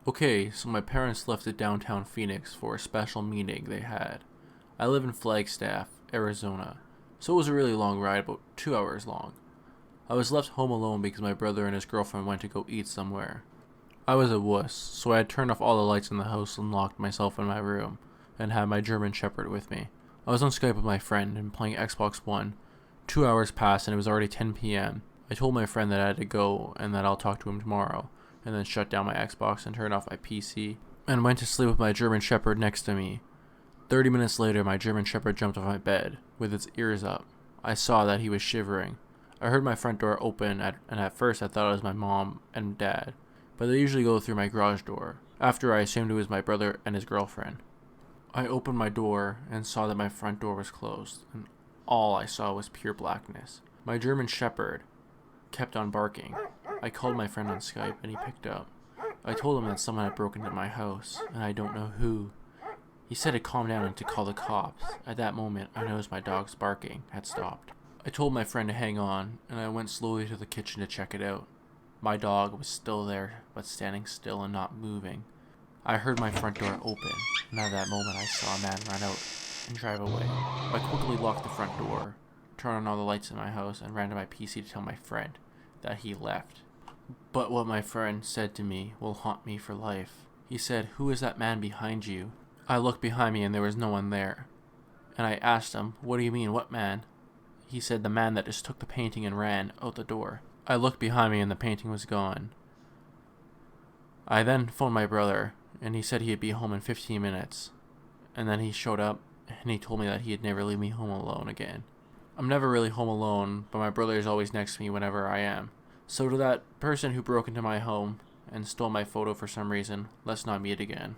Okay, so my parents left to downtown Phoenix for a special meeting they had. I live in Flagstaff, Arizona, so it was a really long ride, about 2 hours long. I was left home alone because my brother and his girlfriend went to go eat somewhere. I was a wuss, so I had turned off all the lights in the house and locked myself in my room, and had my German Shepherd with me. I was on Skype with my friend and playing Xbox One. 2 hours passed and it was already 10 p.m. I told my friend that I had to go and that I'll talk to him tomorrow, and then shut down my Xbox and turned off my PC, and went to sleep with my German Shepherd next to me. 30 minutes later, my German Shepherd jumped off my bed, with its ears up. I saw that he was shivering. I heard my front door open, and at first I thought it was my mom and dad, but they usually go through my garage door. After, I assumed it was my brother and his girlfriend. I opened my door and saw that my front door was closed, and all I saw was pure blackness. My German Shepherd kept on barking. I called my friend on Skype and he picked up. I told him that someone had broken into my house, and I don't know who. He said to calm down and to call the cops. At that moment, I noticed my dog's barking had stopped. I told my friend to hang on, and I went slowly to the kitchen to check it out. My dog was still there, but standing still and not moving. I heard my front door open, and at that moment I saw a man run out and drive away. I quickly locked the front door, turned on all the lights in my house, and ran to my PC to tell my friend that he left. But what my friend said to me will haunt me for life. He said, "Who is that man behind you?" I looked behind me and there was no one there. And I asked him, "What do you mean, what man?" He said, "The man that just took the painting and ran out the door." I looked behind me and the painting was gone. I then phoned my brother, and he said he'd be home in 15 minutes. And then he showed up, and he told me that he'd never leave me home alone again. I'm never really home alone, but my brother is always next to me whenever I am. So to that person who broke into my home and stole my photo for some reason, let's not meet again.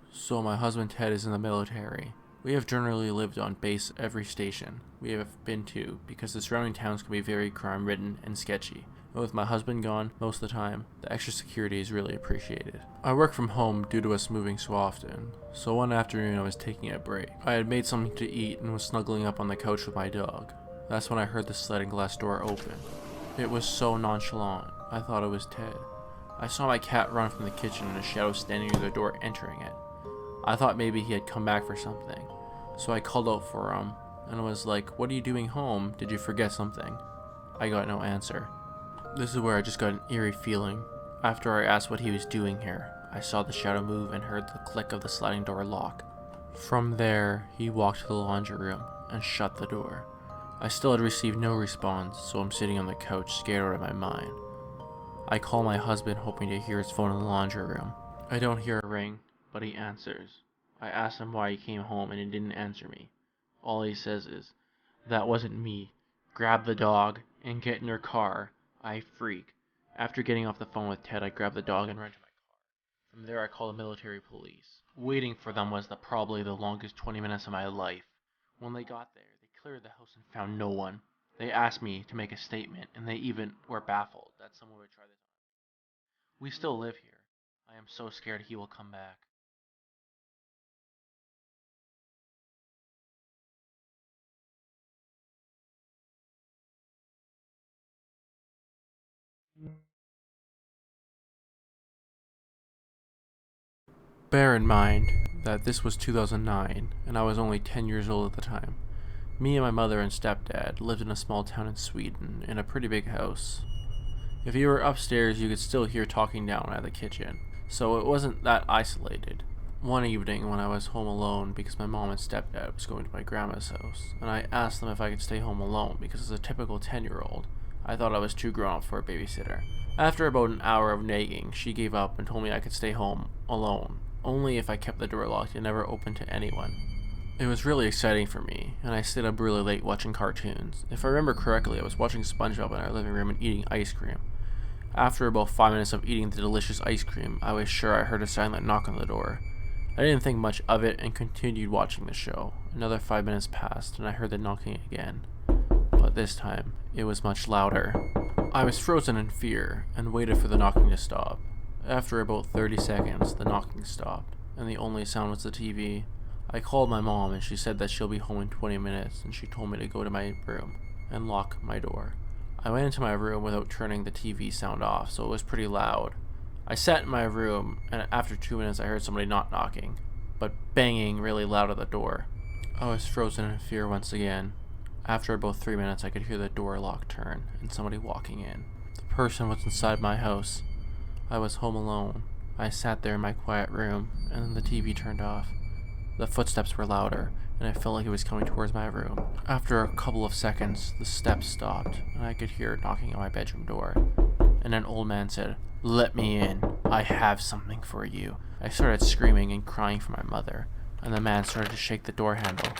So my husband Ted is in the military. We have generally lived on base every station we have been to because the surrounding towns can be very crime-ridden and sketchy. And with my husband gone most of the time, the extra security is really appreciated. I work from home due to us moving so often, so one afternoon I was taking a break. I had made something to eat and was snuggling up on the couch with my dog. That's when I heard the sliding glass door open. It was so nonchalant, I thought it was Ted. I saw my cat run from the kitchen and a shadow standing near the door entering it. I thought maybe he had come back for something, so I called out for him and was like, "What are you doing home? Did you forget something?" I got no answer. This is where I just got an eerie feeling. After I asked what he was doing here, I saw the shadow move and heard the click of the sliding door lock. From there, he walked to the laundry room and shut the door. I still had received no response, so I'm sitting on the couch scared out of my mind. I call my husband hoping to hear his phone in the laundry room. I don't hear a ring, but he answers. I asked him why he came home and he didn't answer me. All he says is, "That wasn't me. Grab the dog and get in your car." I freak. After getting off the phone with Ted, I grabbed the dog and ran to my car. From there, I called the military police. Waiting for them was probably the longest 20 minutes of my life. When they got there, they cleared the house and found no one. They asked me to make a statement, and they even were baffled that someone would try this on. We still live here. I am so scared he will come back. Bear in mind that this was 2009, and I was only 10 years old at the time. Me and my mother and stepdad lived in a small town in Sweden, in a pretty big house. If you were upstairs, you could still hear talking down at the kitchen, so it wasn't that isolated. One evening when I was home alone because my mom and stepdad was going to my grandma's house, and I asked them if I could stay home alone because as a typical 10-year-old, I thought I was too grown up for a babysitter. After about an hour of nagging, she gave up and told me I could stay home alone, only if I kept the door locked and never opened to anyone. It was really exciting for me, and I stayed up really late watching cartoons. If I remember correctly, I was watching SpongeBob in our living room and eating ice cream. After about 5 minutes of eating the delicious ice cream, I was sure I heard a silent knock on the door. I didn't think much of it and continued watching the show. Another 5 minutes passed and I heard the knocking again, but this time it was much louder. I was frozen in fear and waited for the knocking to stop. After about 30 seconds, the knocking stopped, and the only sound was the TV. I called my mom and she said that she'll be home in 20 minutes and she told me to go to my room and lock my door. I went into my room without turning the TV sound off, so it was pretty loud. I sat in my room, and after 2 minutes I heard somebody not knocking, but banging really loud at the door. I was frozen in fear once again. After about 3 minutes I could hear the door lock turn, and somebody walking in. The person was inside my house. I was home alone. I sat there in my quiet room, and then the TV turned off. The footsteps were louder, and I felt like it was coming towards my room. After a couple of seconds, the steps stopped, and I could hear it knocking on my bedroom door. And an old man said, "Let me in. I have something for you." I started screaming and crying for my mother, and the man started to shake the door handle.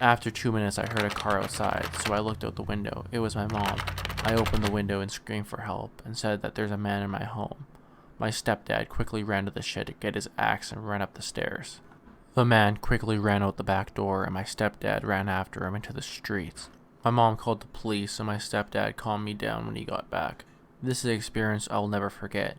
After 2 minutes, I heard a car outside, so I looked out the window. It was my mom. I opened the window and screamed for help, and said that there's a man in my home. My stepdad quickly ran to the shed to get his axe and ran up the stairs. The man quickly ran out the back door, and my stepdad ran after him into the streets. My mom called the police, and my stepdad calmed me down when he got back. This is an experience I'll never forget.